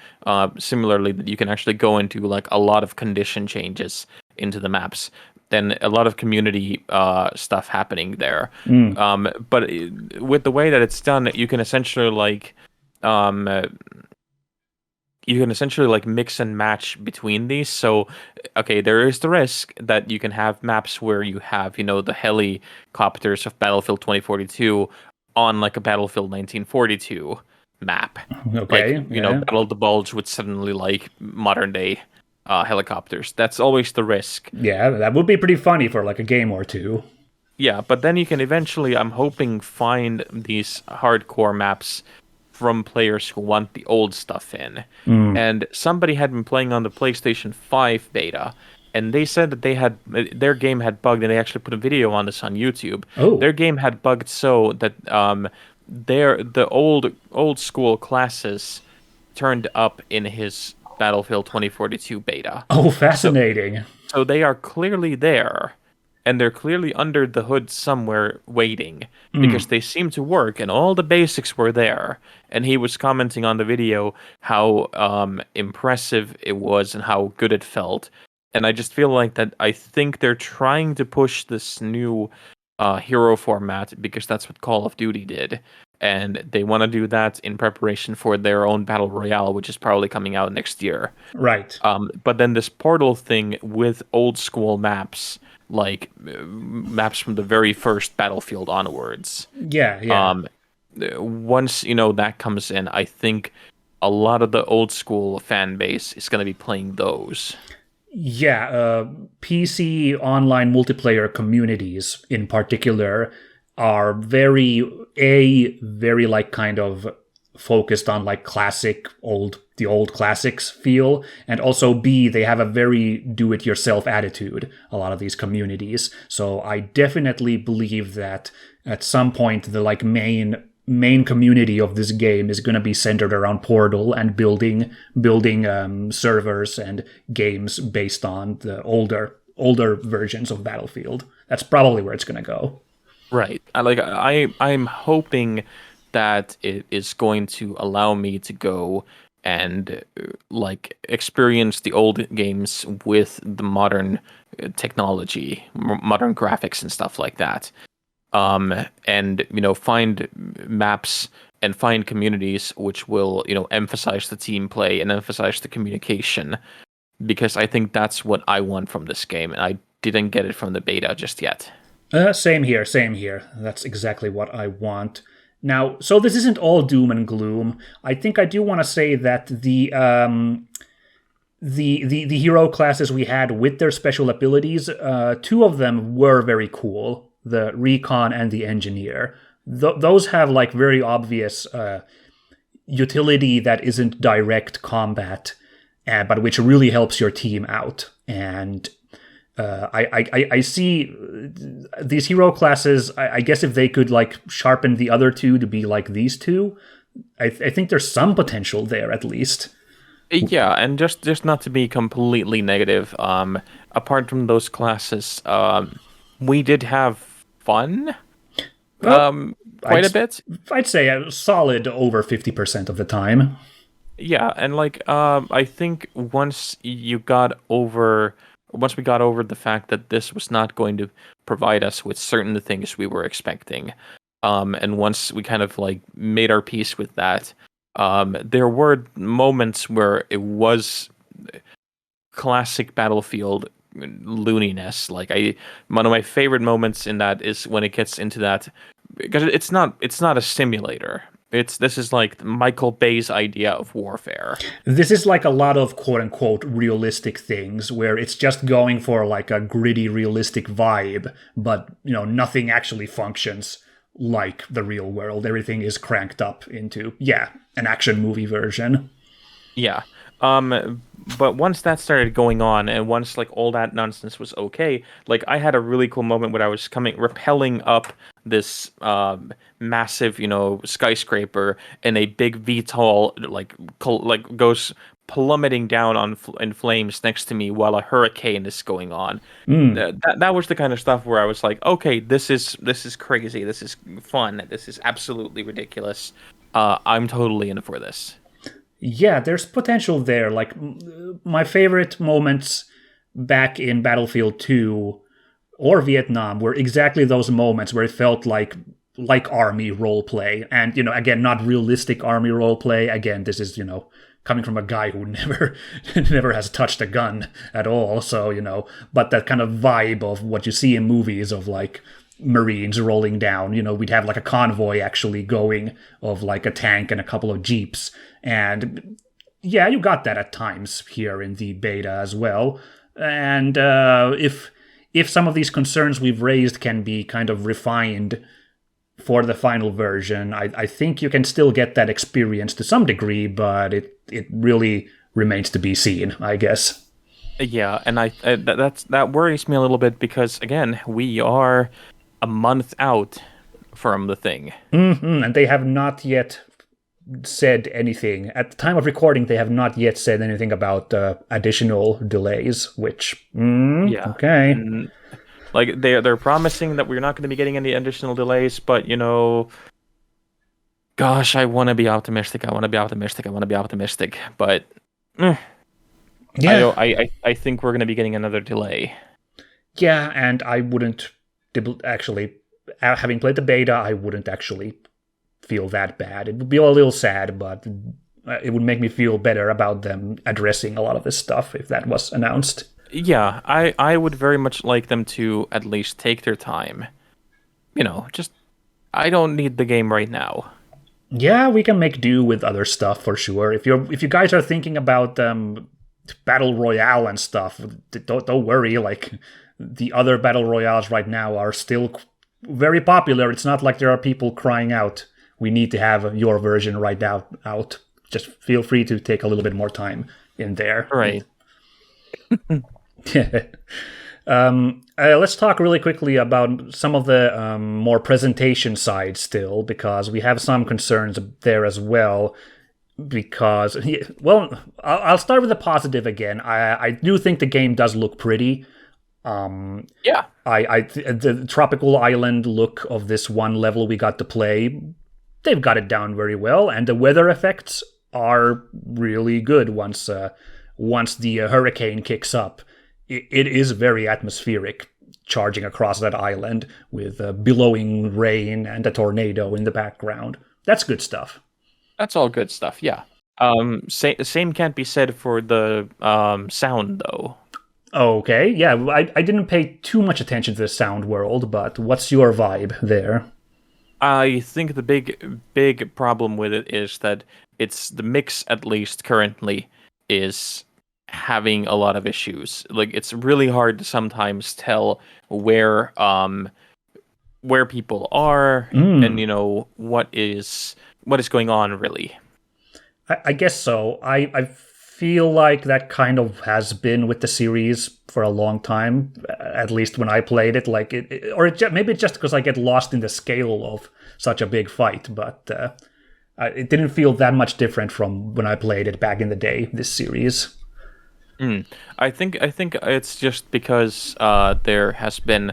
similarly, that you can actually go into like a lot of condition changes into the maps. Then a lot of community stuff happening there. But with the way that it's done, you can essentially like mix and match between these. So, okay, there is the risk that you can have maps where you have, the helicopters of Battlefield 2042 on like a Battlefield 1942 map. Okay, like, Battle of the Bulge with suddenly like modern day helicopters. That's always the risk. Yeah, that would be pretty funny for like a game or two. Yeah, but then you can eventually, I'm hoping, find these hardcore maps from players who want the old stuff in. And somebody had been playing on the PlayStation 5 beta, and they said that their game had bugged, and they actually put a video on this on YouTube. Oh. Their game had bugged so that the old school classes turned up in his Battlefield 2042 beta. Oh, fascinating. So they are clearly there. And they're clearly under the hood somewhere waiting, because they seem to work, and all the basics were there. And he was commenting on the video how impressive it was and how good it felt. And I just feel like that I think they're trying to push this new hero format, because that's what Call of Duty did. And they want to do that in preparation for their own Battle Royale, which is probably coming out next year. Right. But then this Portal thing with old school maps, like maps from the very first Battlefield onwards. Yeah. Once that comes in, I think a lot of the old school fan base is going to be playing those. Yeah, PC online multiplayer communities in particular are very like kind of focused on like the old classics feel, and also B, they have a very do-it-yourself attitude, a lot of these communities. So I definitely believe that at some point the like main community of this game is going to be centered around Portal and building servers and games based on the older versions of Battlefield. That's probably where it's going to go. Right. I'm hoping that it is going to allow me to go and like experience the old games with the modern technology, modern graphics and stuff like that. And find maps and find communities which will emphasize the team play and emphasize the communication, because I think that's what I want from this game, and I didn't get it from the beta just yet. Same here. That's exactly what I want. Now, so this isn't all doom and gloom. I think I do want to say that the the hero classes we had with their special abilities, two of them were very cool: the recon and the engineer. Those have like very obvious utility that isn't direct combat, but which really helps your team out. And I see these hero classes. I guess if they could like sharpen the other two to be like these two, I think there's some potential there at least. Yeah, and just not to be completely negative, apart from those classes, we did have fun, Well, quite a I'd bit. I'd say a solid over 50% of the time. Yeah, and like, I think once we got over the fact that this was not going to provide us with certain things we were expecting, and once we kind of like made our peace with that, there were moments where it was classic Battlefield looniness. One of my favorite moments in that is when it gets into that, because it's not a simulator. This is like Michael Bay's idea of warfare. This is like a lot of quote unquote realistic things where it's just going for like a gritty, realistic vibe, but nothing actually functions like the real world. Everything is cranked up into, an action movie version. Yeah. But once that started going on, and once like all that nonsense was okay, like I had a really cool moment when I was rappelling up this massive, skyscraper, and a big VTOL like goes plummeting down in flames next to me while a hurricane is going on. That was the kind of stuff where I was like, okay, this is crazy, this is fun, this is absolutely ridiculous. I'm totally in for this. Yeah, there's potential there. Like my favorite moments back in Battlefield 2 or Vietnam were exactly those moments where it felt like army role play. And again, not realistic army role play. Again, this is coming from a guy who never has touched a gun at all. So but that kind of vibe of what you see in movies of like Marines rolling down. We'd have like a convoy actually going of like a tank and a couple of jeeps. And yeah, you got that at times here in the beta as well. And if some of these concerns we've raised can be kind of refined for the final version, I think you can still get that experience to some degree, but it really remains to be seen, I guess. Yeah, and that worries me a little bit because again, we are a month out from the thing. And they have not yet said anything. At the time of recording, they have not yet said anything about additional delays, which, Yeah. okay. And, like, they're promising that we're not going to be getting any additional delays, but, gosh, I want to be optimistic. But, Yeah. I think we're going to be getting another delay. Yeah, and I wouldn't actually, having played the beta, I wouldn't actually feel that bad. It would be a little sad, but it would make me feel better about them addressing a lot of this stuff if that was announced. Yeah, I would very much like them to at least take their time. Just, I don't need the game right now. Yeah, we can make do with other stuff for sure. If you guys are thinking about battle royale and stuff, don't worry. Like the other battle royales right now are still very popular. It's not like there are people crying out, "We need to have your version right now out." Just feel free to take a little bit more time in there. Right. Let's talk really quickly about some of the more presentation side still, because we have some concerns there as well. Because, well, I'll start with the positive again. I do think the game does look pretty. Yeah. The tropical island look of this one level we got to play, they've got it down very well, and the weather effects are really good once the hurricane kicks up. It is very atmospheric, charging across that island with billowing rain and a tornado in the background. That's good stuff. That's all good stuff, yeah. Same can't be said for the sound, though. Okay, yeah, I didn't pay too much attention to the sound world, but what's your vibe there? I think the big problem with it is that it's the mix, at least currently, is having a lot of issues. Like it's really hard to sometimes tell where people are and what is going on really. I guess so. I feel like that kind of has been with the series for a long time, at least when I played it. Like maybe it's just because I get lost in the scale of such a big fight, but it didn't feel that much different from when I played it back in the day. This series. I think it's just because there has been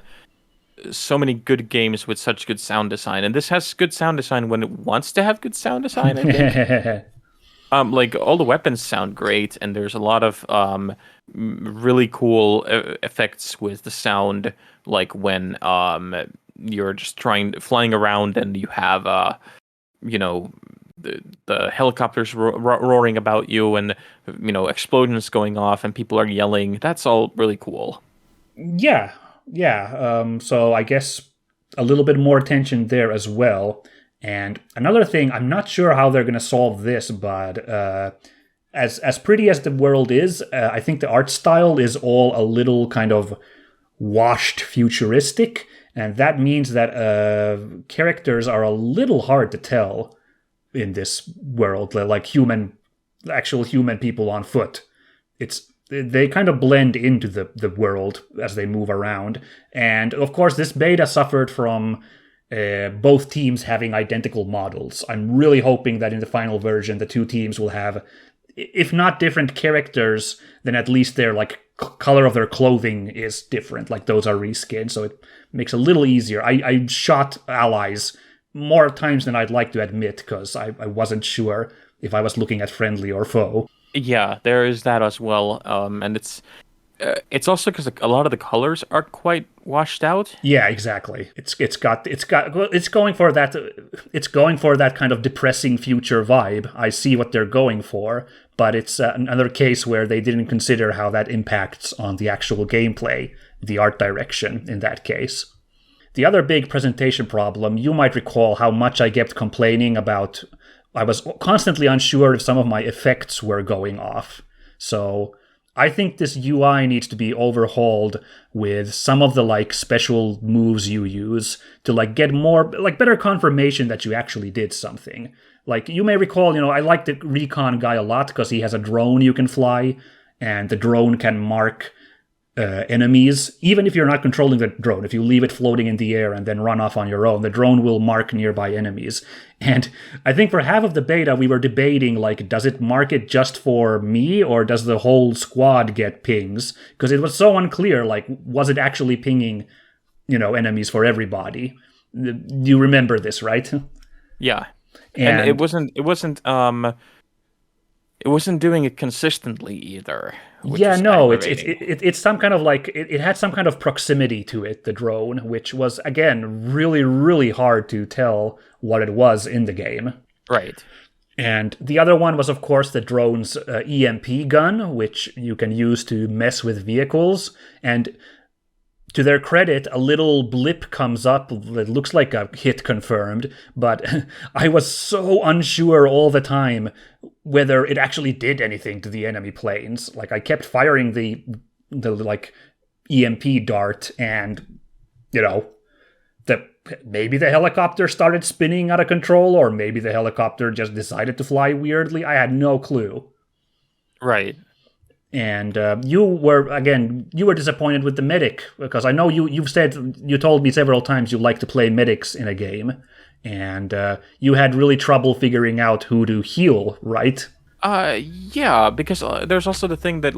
so many good games with such good sound design, and this has good sound design when it wants to have good sound design, I think. Like all the weapons sound great, and there's a lot of really cool effects with the sound, like when you're just flying around and you have you know the helicopters roaring about you, and explosions going off and people are yelling. That's all really cool. Yeah, yeah. So I guess a little bit more attention there as well. And another thing, I'm not sure how they're going to solve this, but as pretty as the world is, I think the art style is all a little kind of washed futuristic, and that means that characters are a little hard to tell in this world, like actual human people on foot. They kind of blend into the world as they move around, and of course, this beta suffered from both teams having identical models. I'm really hoping that in the final version, the two teams will have, if not different characters, then at least their color of their clothing is different. Like those are reskinned, so it makes it a little easier. I shot allies more times than I'd like to admit because I wasn't sure if I was looking at friendly or foe. Yeah, there is that as well, and it's also because a lot of the colors are quite washed out. Yeah, exactly. It's going for that kind of depressing future vibe. I see what they're going for, but it's another case where they didn't consider how that impacts on the actual gameplay, the art direction in that case. The other big presentation problem, you might recall how much I kept complaining about. I was constantly unsure if some of my effects were going off. So I think this UI needs to be overhauled with some of the special moves you use to get more better confirmation that you actually did something. Like you may recall, I like the recon guy a lot because he has a drone you can fly, and the drone can mark enemies, even if you're not controlling the drone. If you leave it floating in the air and then run off on your own, the drone will mark nearby enemies. And I think for half of the beta, we were debating, does it mark it just for me, or does the whole squad get pings? Because it was so unclear, was it actually pinging, enemies for everybody? You remember this, right? Yeah. And it wasn't doing it consistently either. Yeah, no, it's some kind of it had some kind of proximity to it, the drone, which was again really, really hard to tell what it was in the game. Right. And the other one was, of course, the drone's EMP gun, which you can use to mess with vehicles. And to their credit, a little blip comes up that looks like a hit confirmed, but I was so unsure all the time whether it actually did anything to the enemy planes. I kept firing the EMP dart, and maybe the helicopter started spinning out of control, or maybe the helicopter just decided to fly weirdly. I had no clue. Right. And you were disappointed with the medic, because I know you told me several times you like to play medics in a game, and you had really trouble figuring out who to heal, right? Yeah, because there's also the thing that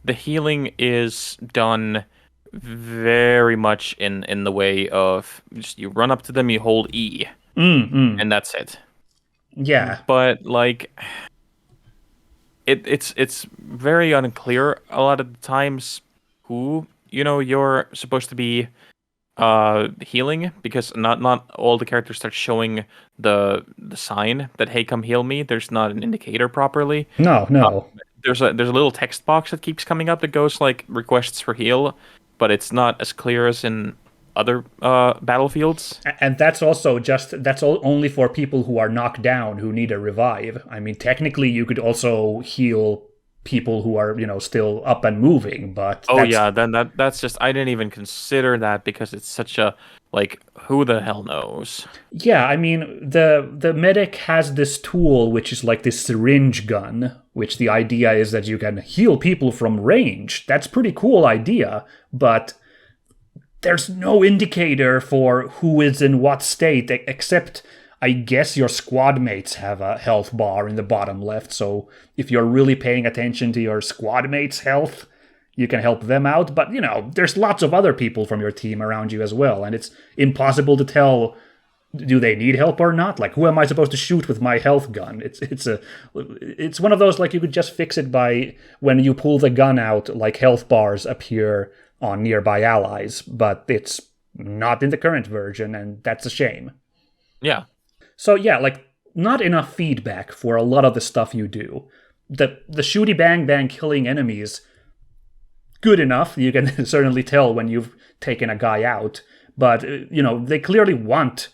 the healing is done very much in the way of just you run up to them, you hold E, and that's it. Yeah, but it's very unclear a lot of the times who you're supposed to be healing, because not all the characters start showing the sign that, hey, come heal me. There's not an indicator properly. No. There's a little text box that keeps coming up that goes requests for heal, but it's not as clear as in other battlefields. And that's only for people who are knocked down, who need a revive. I mean, technically you could also heal people who are, still up and moving, but Oh yeah, then that's just I didn't even consider that because it's such a like who the hell knows? yeah, I mean, the medic has this tool which is like this syringe gun, which the idea is that you can heal people from range. That's pretty cool idea, but there's no indicator for who is in what state, except I guess your squad mates have a health bar in the bottom left, so if you're really paying attention to your squad mates' health, you can help them out. But, there's lots of other people from your team around you as well, and it's impossible to tell, do they need help or not? Like, who am I supposed to shoot with my health gun? It's one of those, like, you could just fix it by when you pull the gun out, like, health bars appear on nearby allies, but it's not in the current version, and that's a shame. Yeah. So yeah, like, not enough feedback for a lot of the stuff you do. The shooty bang bang killing enemies, good enough. You can certainly tell when you've taken a guy out, but they clearly want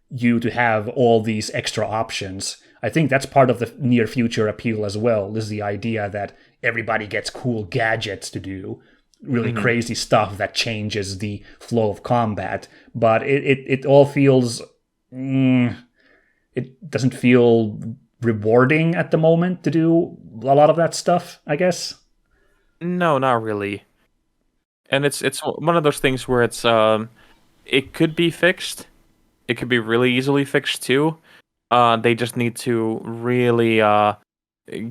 you to have all these extra options. I think that's part of the near future appeal as well, is the idea that everybody gets cool gadgets to do, really crazy stuff that changes the flow of combat, but it all feels... it doesn't feel rewarding at the moment to do a lot of that stuff, I guess. No, not really. And it's one of those things where it could be fixed. It could be really easily fixed too. They just need to really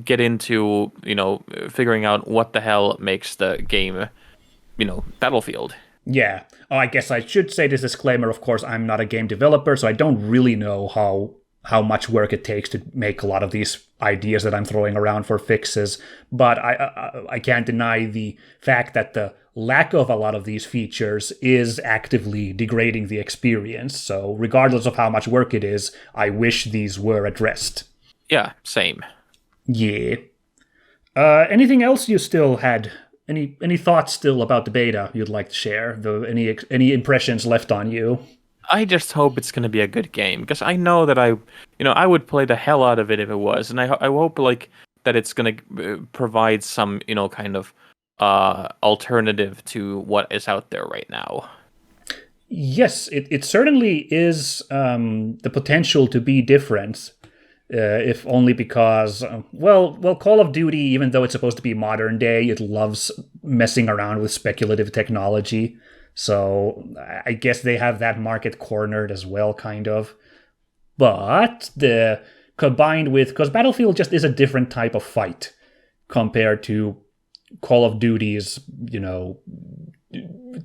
get into, figuring out what the hell makes the game, Battlefield. Yeah. Oh, I guess I should say this disclaimer. Of course, I'm not a game developer, so I don't really know how much work it takes to make a lot of these ideas that I'm throwing around for fixes. But I can't deny the fact that the lack of a lot of these features is actively degrading the experience. So regardless of how much work it is, I wish these were addressed. Yeah, same. Yeah. Anything else you still had? Any thoughts still about the beta you'd like to share? Any impressions left on you? I just hope it's going to be a good game, because I know that I would play the hell out of it if it was, and I hope like that it's going to provide some kind of alternative to what is out there right now. Yes, it certainly is the potential to be different. If only because, well, Call of Duty, even though it's supposed to be modern day, it loves messing around with speculative technology. So I guess they have that market cornered as well, kind of. But combined with, because Battlefield just is a different type of fight compared to Call of Duty's,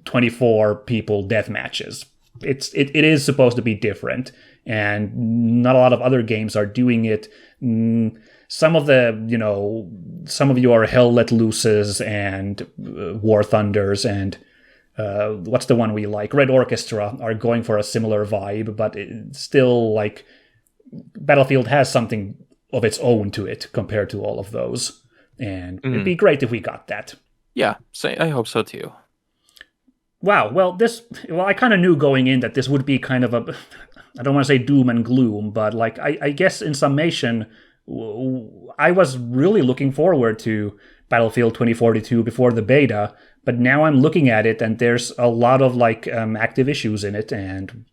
24 people death matches. It is supposed to be different, and not a lot of other games are doing it. Some of your Hell Let Looses and War Thunders and what's the one we like? Red Orchestra are going for a similar vibe, but it's still like Battlefield has something of its own to it compared to all of those, and it'd be great if we got that. Yeah, I hope so too. Wow, well, I kind of knew going in that this would be kind of a, I don't want to say doom and gloom, but like, I guess in summation, I was really looking forward to Battlefield 2042 before the beta, but now I'm looking at it and there's a lot of like active issues in it, and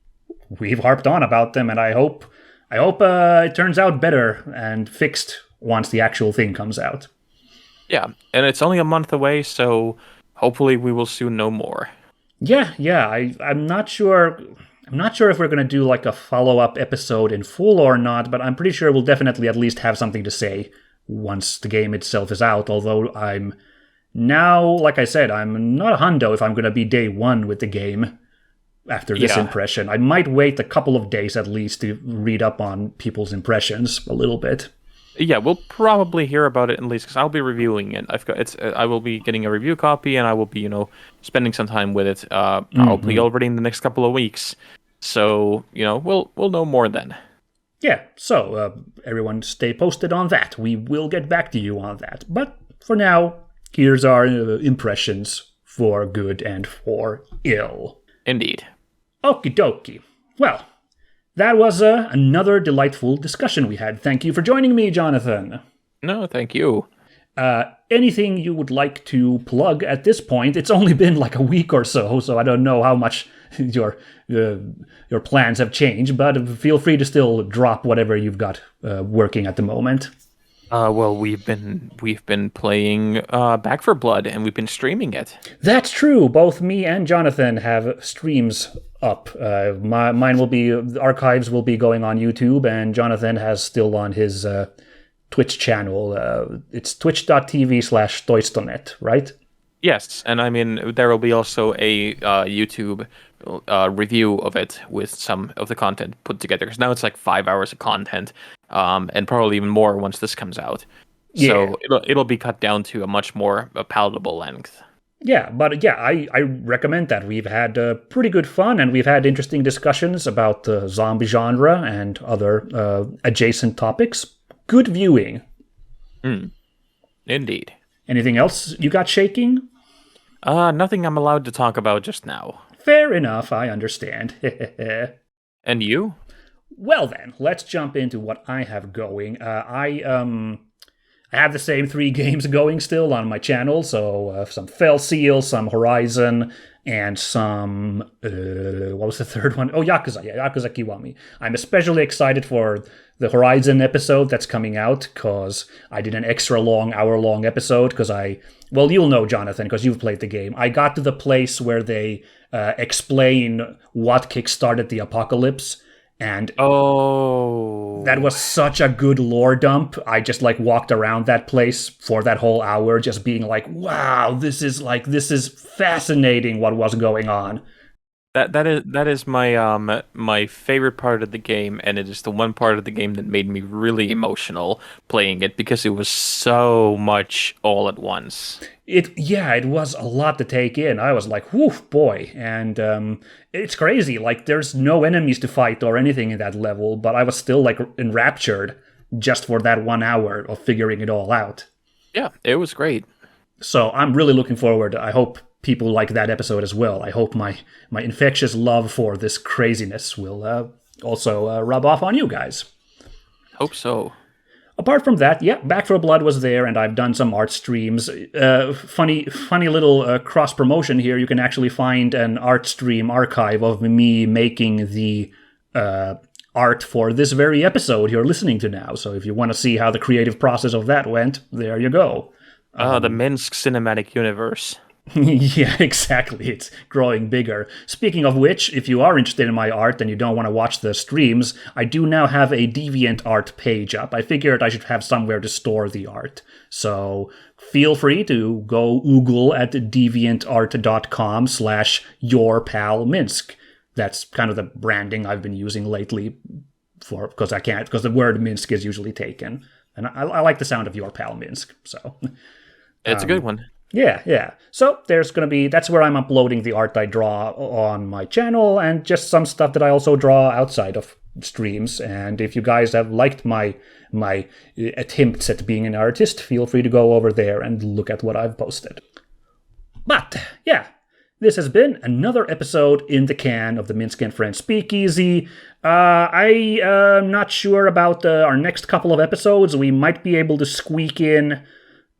we've harped on about them, and I hope it turns out better and fixed once the actual thing comes out. Yeah, and it's only a month away, so hopefully we will soon know more. Yeah. I'm not sure. I'm not sure if we're going to do like a follow-up episode in full or not, but I'm pretty sure we'll definitely at least have something to say once the game itself is out. Although I'm now, like I said, I'm not a hundo if I'm going to be day one with the game after this impression. I might wait a couple of days at least to read up on people's impressions a little bit. Yeah, we'll probably hear about it at least, because I'll be reviewing it. I will be getting a review copy, and I will be, spending some time with it. Probably already in the next couple of weeks. So, we'll know more then. Yeah. So everyone, stay posted on that. We will get back to you on that. But for now, here's our impressions for good and for ill. Indeed. Okie dokie. Well, that was another delightful discussion we had. Thank you for joining me, Jonathan. No, thank you. Anything you would like to plug at this point? It's only been like a week or so I don't know how much your plans have changed, but feel free to still drop whatever you've got working at the moment. Well, we've been playing Back for Blood, and we've been streaming it. That's true. Both me and Jonathan have streams up. Mine will be, the archives will be going on YouTube, and Jonathan has still on his Twitch channel. It's twitch.tv/Toistonet, right? Yes, and I mean there will be also a YouTube review of it with some of the content put together. Because now it's like 5 hours of content, and probably even more once this comes out. Yeah. So it'll be cut down to a much more palatable length. Yeah, but yeah, I recommend that. We've had pretty good fun, and we've had interesting discussions about the zombie genre and other adjacent topics. Good viewing. Indeed. Anything else you got shaking? Nothing I'm allowed to talk about just now. Fair enough, I understand. And you? Well then, let's jump into what I have going. I have the same 3 games going still on my channel, so some Fell Seal, some Horizon, and some... what was the third one? Oh, Yakuza. Yeah, Yakuza Kiwami. I'm especially excited for the Horizon episode that's coming out, because I did an extra long, hour-long episode, because well, you'll know, Jonathan, because you've played the game. I got to the place where they explain what kickstarted the apocalypse, and that was such a good lore dump. I just walked around that place for that whole hour, just being like, wow, this is fascinating what was going on. That is my my favorite part of the game, and it is the one part of the game that made me really emotional playing it because it was so much all at once. It was a lot to take in. I was like, whew, boy. And it's crazy. There's no enemies to fight or anything in that level, but I was still enraptured just for that 1 hour of figuring it all out. Yeah, it was great. So I'm really looking forward. I hope people like that episode as well. I hope my infectious love for this craziness will also rub off on you guys. Hope so. Apart from that, yeah, Back for Blood was there, and I've done some art streams. Funny little cross-promotion here. You can actually find an art stream archive of me making the art for this very episode you're listening to now. So if you want to see how the creative process of that went, there you go. The Minsk cinematic universe. Yeah, exactly. It's growing bigger. Speaking of which, if you are interested in my art and you don't want to watch the streams, I do now have a DeviantArt page up. I figured I should have somewhere to store the art. So feel free to go Google at deviantart.com/yourpalminsk. That's kind of the branding I've been using lately because the word Minsk is usually taken. And I like the sound of Your Pal Minsk, so... It's a good one. Yeah. So that's where I'm uploading the art I draw on my channel and just some stuff that I also draw outside of streams. And if you guys have liked my attempts at being an artist, feel free to go over there and look at what I've posted. But yeah, this has been another episode in the can of the Minsk and Friends Speakeasy. I am not sure about our next couple of episodes. We might be able to squeak in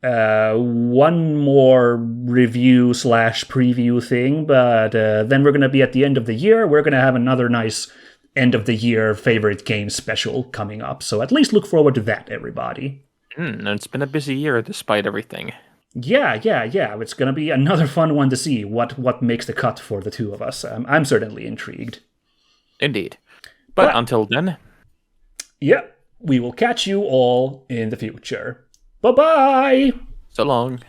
one more review/preview thing, but then we're going to be at the end of the year. We're going to have another nice end of the year favorite game special coming up. So at least look forward to that, everybody. It's been a busy year despite everything. Yeah. It's going to be another fun one to see what makes the cut for the two of us. I'm certainly intrigued. Indeed. But until then... Yeah, we will catch you all in the future. Bye-bye! So long.